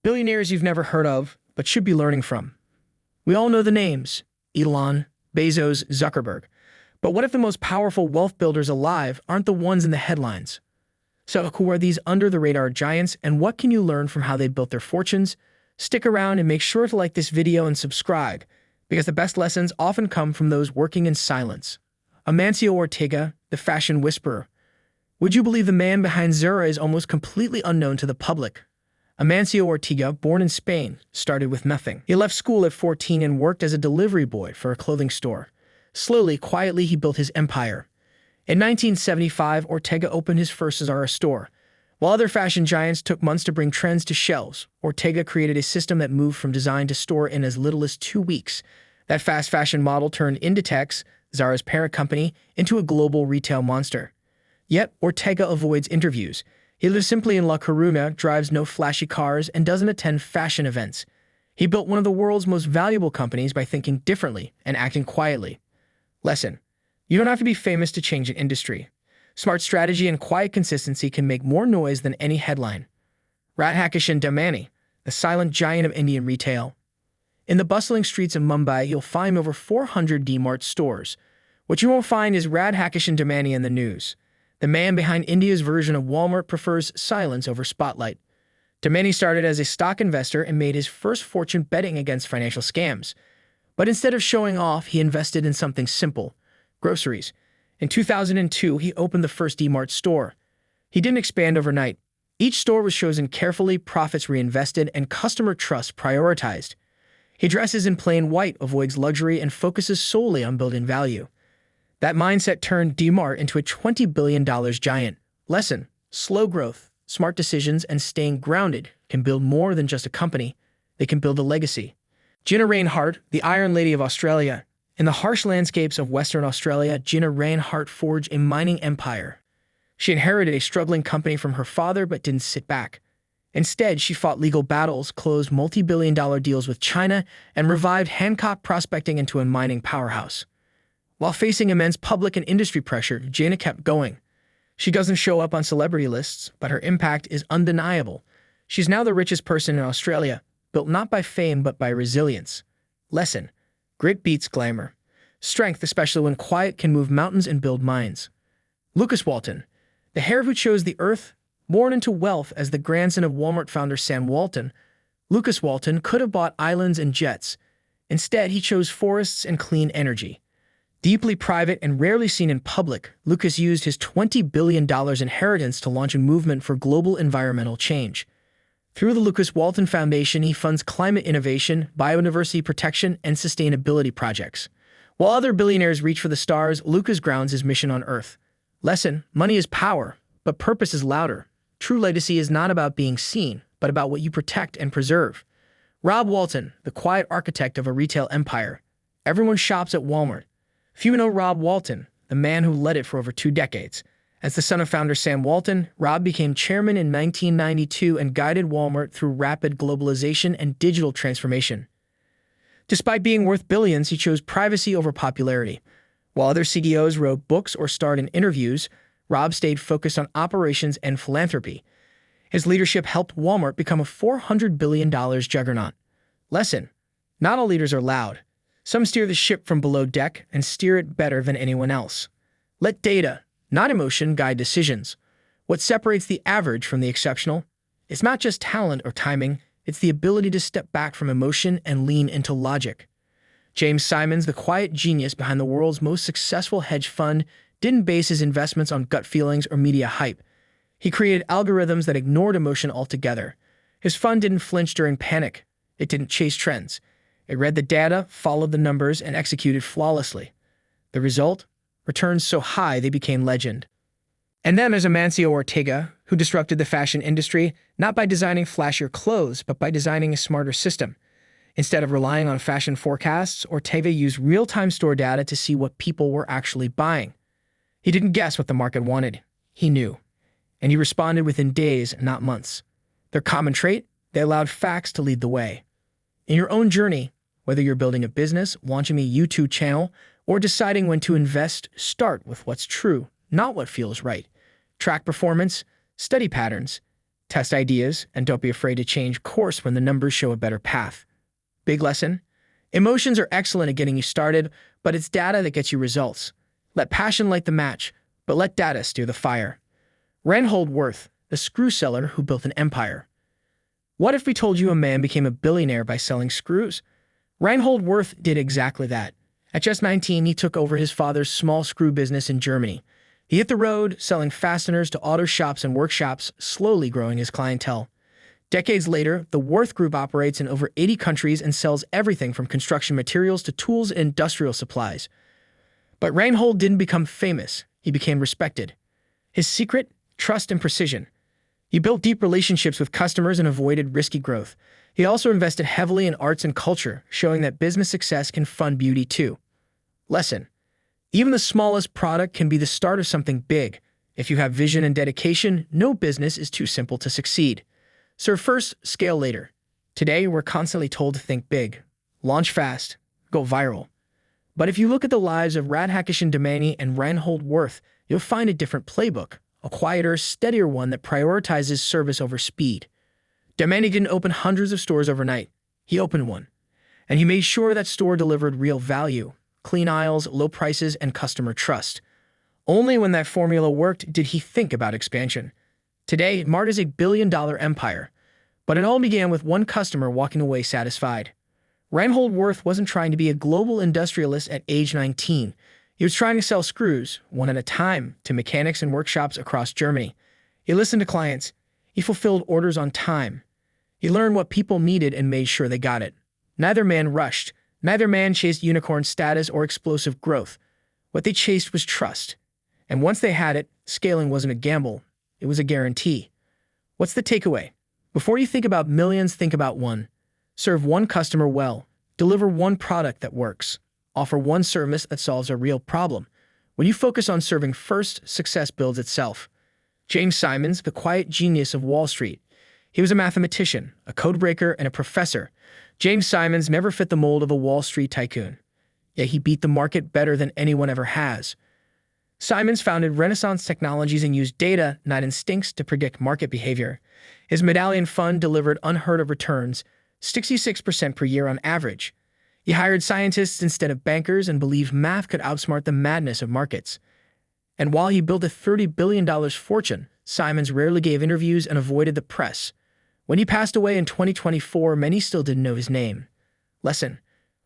Billionaires you've never heard of, but should be learning from. We all know the names: Elon, Bezos, Zuckerberg. But what if the most powerful wealth builders alive aren't the ones in the headlines? So who are these under-the-radar giants, and what can you learn from how they built their fortunes? Stick around and make sure to like this video and subscribe, because the best lessons often come from those working in silence. Amancio Ortega, the fashion whisperer. Would you believe the man behind Zara is almost completely unknown to the public? Amancio Ortega, born in Spain, started with nothing. He left school at 14 and worked as a delivery boy for a clothing store. Slowly, quietly, he built his empire. In 1975, Ortega opened his first Zara store. While other fashion giants took months to bring trends to shelves, Ortega created a system that moved from design to store in as little as 2 weeks. That fast fashion model turned Inditex, Zara's parent company, into a global retail monster. Yet, Ortega avoids interviews. He lives simply in La Coruña, drives no flashy cars, and doesn't attend fashion events. He built one of the world's most valuable companies by thinking differently and acting quietly. Lesson: you don't have to be famous to change an industry. Smart strategy and quiet consistency can make more noise than any headline. Radhakishan Damani, the silent giant of Indian retail. In the bustling streets of Mumbai, you'll find over 400 D-Mart stores. What you won't find is Radhakishan Damani in the news. The man behind India's version of Walmart prefers silence over spotlight. Damani started as a stock investor and made his first fortune betting against financial scams. But instead of showing off, he invested in something simple: groceries. In 2002, he opened the first D-Mart store. He didn't expand overnight. Each store was chosen carefully, profits reinvested, and customer trust prioritized. He dresses in plain white, avoids luxury, and focuses solely on building value. That mindset turned D-Mart into a $20 billion giant. Lesson: slow growth, smart decisions, and staying grounded can build more than just a company. They can build a legacy. Gina Rinehart, the Iron Lady of Australia. In the harsh landscapes of Western Australia, Gina Rinehart forged a mining empire. She inherited a struggling company from her father but didn't sit back. Instead, she fought legal battles, closed multi-billion-dollar deals with China, and revived Hancock prospecting into a mining powerhouse. While facing immense public and industry pressure, Gina kept going. She doesn't show up on celebrity lists, but her impact is undeniable. She's now the richest person in Australia, built not by fame but by resilience. Lesson: grit beats glamour. Strength, especially when quiet, can move mountains and build minds. Lucas Walton, the hare who chose the earth, born into wealth as the grandson of Walmart founder Sam Walton. Lucas Walton could have bought islands and jets. Instead, he chose forests and clean energy. Deeply private and rarely seen in public, Lucas used his $20 billion inheritance to launch a movement for global environmental change. Through the Lucas Walton Foundation, he funds climate innovation, biodiversity protection, and sustainability projects. While other billionaires reach for the stars, Lucas grounds his mission on Earth. Lesson: money is power, but purpose is louder. True legacy is not about being seen, but about what you protect and preserve. Rob Walton, the quiet architect of a retail empire. Everyone shops at Walmart. Few know Rob Walton, the man who led it for over 2 decades. As the son of founder Sam Walton, Rob became chairman in 1992 and guided Walmart through rapid globalization and digital transformation. Despite being worth billions, he chose privacy over popularity. While other CEOs wrote books or starred in interviews, Rob stayed focused on operations and philanthropy. His leadership helped Walmart become a $400 billion juggernaut. Lesson: not all leaders are loud. Some steer the ship from below deck and steer it better than anyone else. Let data, not emotion, guide decisions. What separates the average from the exceptional? It's not just talent or timing, it's the ability to step back from emotion and lean into logic. James Simons, the quiet genius behind the world's most successful hedge fund, didn't base his investments on gut feelings or media hype. He created algorithms that ignored emotion altogether. His fund didn't flinch during panic. It didn't chase trends. It read the data, followed the numbers, and executed flawlessly. The result? Returns so high they became legend. And then there's Amancio Ortega, who disrupted the fashion industry, not by designing flashier clothes, but by designing a smarter system. Instead of relying on fashion forecasts, Ortega used real-time store data to see what people were actually buying. He didn't guess what the market wanted. He knew. And he responded within days, not months. Their common trait? They allowed facts to lead the way. In your own journey, whether you're building a business, launching a YouTube channel, or deciding when to invest, start with what's true, not what feels right. Track performance, study patterns, Test ideas, and don't be afraid to change course when the numbers show a better path. Big lesson: emotions are excellent at getting you started, but it's data that gets you results. Let passion light the match, but let data steer the fire. Reinhold Wirth, the screw seller who built an empire. What if we told you a man became a billionaire by selling screws? Reinhold Wirth did exactly that. At just 19, he took over his father's small screw business in Germany. He hit the road, selling fasteners to auto shops and workshops, slowly growing his clientele. Decades later, the Wirth Group operates in over 80 countries and sells everything from construction materials to tools and industrial supplies. But Reinhold didn't become famous. He became respected. His secret? Trust and precision. He built deep relationships with customers and avoided risky growth. He also invested heavily in arts and culture, showing that business success can fund beauty too. Lesson: even the smallest product can be the start of something big. If you have vision and dedication, no business is too simple to succeed. Serve first, scale later. Today, we're constantly told to think big, launch fast, go viral. But if you look at the lives of Radhakishan Damani and Reinhold Wirth, you'll find a different playbook, a quieter, steadier one that prioritizes service over speed. Damani didn't open hundreds of stores overnight. He opened one. And he made sure that store delivered real value: clean aisles, low prices, and customer trust. Only when that formula worked did he think about expansion. Today, Mart is a billion-dollar empire. But it all began with one customer walking away satisfied. Reinhold Wirth wasn't trying to be a global industrialist at age 19. He was trying to sell screws, one at a time, to mechanics and workshops across Germany. He listened to clients. He fulfilled orders on time. He learned what people needed and made sure they got it. Neither man rushed. Neither man chased unicorn status or explosive growth. What they chased was trust. And once they had it, scaling wasn't a gamble. It was a guarantee. What's the takeaway? Before you think about millions, think about one. Serve one customer well. Deliver one product that works. Offer one service that solves a real problem. When you focus on serving first, success builds itself. James Simons, the quiet genius of Wall Street. He was a mathematician, a codebreaker, and a professor. James Simons never fit the mold of a Wall Street tycoon. Yet he beat the market better than anyone ever has. Simons founded Renaissance Technologies and used data, not instincts, to predict market behavior. His medallion fund delivered unheard-of returns, 66% per year on average. He hired scientists instead of bankers and believed math could outsmart the madness of markets. And while he built a $30 billion fortune, Simons rarely gave interviews and avoided the press. When he passed away in 2024, many still didn't know his name. Lesson: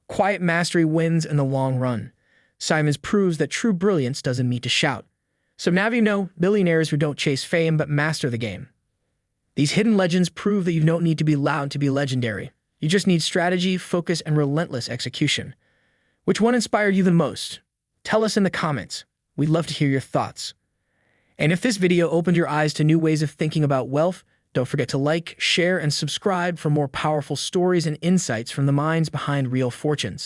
quiet mastery wins in the long run. Simons proves that true brilliance doesn't need to shout. So now you know billionaires who don't chase fame but master the game. These hidden legends prove that you don't need to be loud to be legendary. You just need strategy, focus, and relentless execution. Which one inspired you the most? Tell us in the comments. We'd love to hear your thoughts. And if this video opened your eyes to new ways of thinking about wealth, don't forget to like, share, and subscribe for more powerful stories and insights from the minds behind real fortunes.